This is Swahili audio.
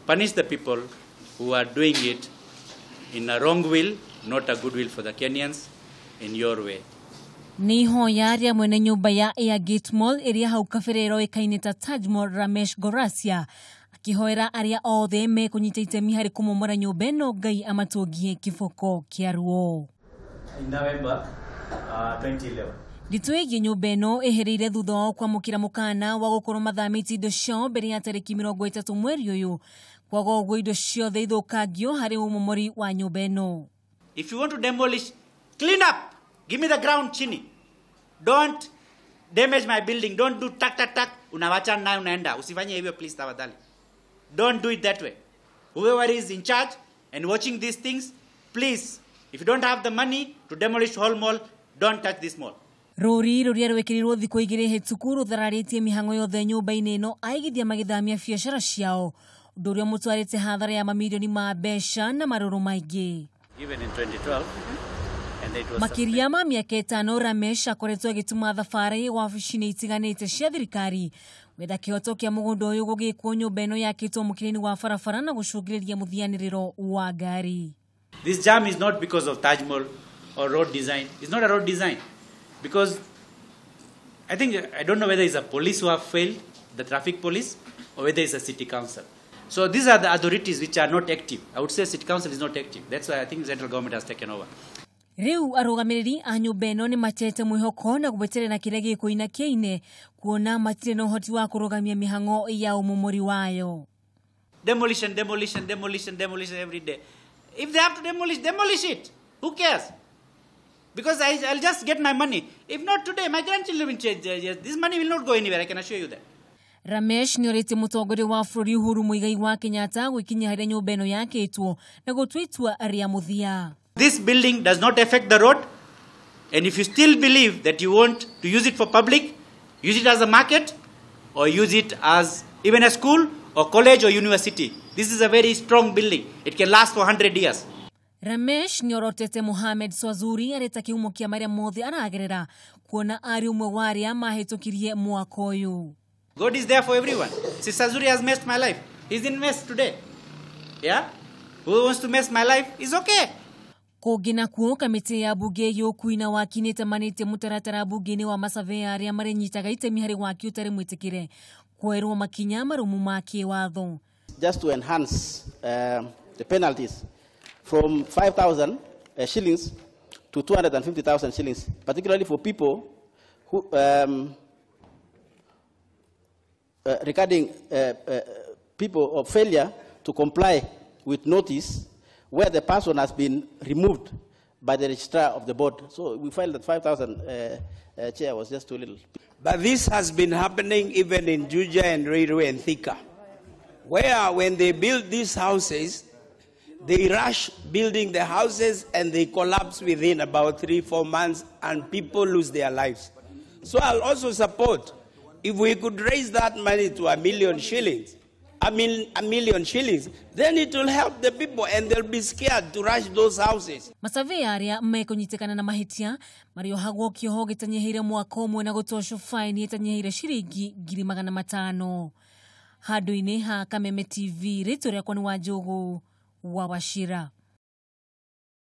punish the people who are doing it in a wrong will, not a good will for the Kenyans, in your way. Niho yaria mwene nyumba ya Yakitwo iria hau kabere yoikaine ta Taj Mall Ramesh Gorasia akihoera aria othe mekunyita itemi hari kumomora nyumba ĩno Ngai amatugie kiboko kia ruo. In November 2011. Ditwegi nyumba ĩno ehereire thutha wa kwamũkĩra mukana wa gukorwo mathamĩtie indo cio mbere ya tariki mirongo 3 mweri ũyũ kwaga ũguo indo ciothe ithũkangio hari umomori wa nyumba ĩno. If you want to demolish, clean up. Give me the ground chini. Don't damage my building. Don't do tak. Unawacha na unaenda. Usifanye hivyo please tafadhali. Don't do it that way. Whoever is in charge and watching these things, please, if you don't have the money to demolish whole mall, don't touch this mall. Riri rwekĩrirwo thikũ 2 hĩtũku rũthararĩtie mihang'o yothe nyũmba-inĩ ĩno aigithia magĩthamia biacara ciao ũndũ ũrĩa mũtwarĩte hathara ya mamirioni ma mbeca na marũrũ maingĩ. Even in 2012, and it was makiria ma mĩaka 5 Ramesh akoretwo agĩtuma thabarĩ wabici-inĩ itiganĩte cia thirikari wetha kĩhoto kĩa mũgũnda ũyũ gũgĩkwo nyũmba ĩno yakĩtwo mũkĩra-inĩ wa barabara na gũcũngĩrĩria mũthianĩrĩro wa ngari. This jam is not because of Taj Mall or road design. It's not a road design. Because I don't know whether it's a police who have failed, the traffic police, or whether it's a city council. So these are the authorities which are not active. I would say city council is not active. That's why I think the central government has taken over. Riu Arugamiriri a nyumba ĩno nĩ matete mwihoko na gweterera kĩrĩa gĩkuina kiine kuona matirĩ na uhoti wa kurugamia mihang'o ya umomori wayo. Demolition every day. If they have to demolish it. Who cares? Because I'll just get my money. If not today, my grandchildren will change. This money will not go anywhere, I can assure you that. Ramesh nĩ orĩtie mũtongoria wa bũrũri Uhuru Muigai wa Kenyatta gwĩkinya harĩa nyũmba ĩno yakĩtwo na gũtua itua rĩa mũthia. This building does not affect the road, and if you still believe that you want to use it for public, use it as a market, or use it as even a school or college or university. This is a very strong building. It can last for 100 years. Ramesh nĩ orotete Mohamed Swazuri areta kĩhumo kĩa marĩa mothe aragerera kuona ari ũmwe wa arĩa mahĩtũkirie mwaka ũyũ. God is there for everyone. See, Swazuri has messed my life. He's in mess today. Yeah? Who wants to mess my life is okay. Kũngĩ nakuo kamĩtĩ ya bunge yoikaine waki nĩtemanĩte mũtaratara bunge-inĩ wa masavea arĩa marĩnyitaga itemi harĩ waki ũtarĩ mwĩtĩkĩre kwerwo makinya marũmu ma kĩwatho. Just to enhance the penalties from 5,000 shillings to 250,000 shillings, particularly for people who regarding people of failure to comply with notice where the person has been removed by the registrar of the board. So we felt that 5,000 chair was just too little. But this has been happening even in Juja and Riri and Thika, where when they build these houses, they rush building the houses and they collapse within about 3-4 months and people lose their lives. So I'll also support if we could raise that money to $1 million shillings, $1 million shillings, then it will help the people and they'll be scared to rush those houses. Masavea arĩa mekũnyitikana na mahĩtia marĩohagwo kĩoho gĩtanyihiire mwaka ũmwe na gũtocwo faini ĩtanyihiire ciringi 500,000. Handũ-inĩ ha Kameme TV, rĩtwa rĩakwa nĩ Wanjũgũ wa Wachira.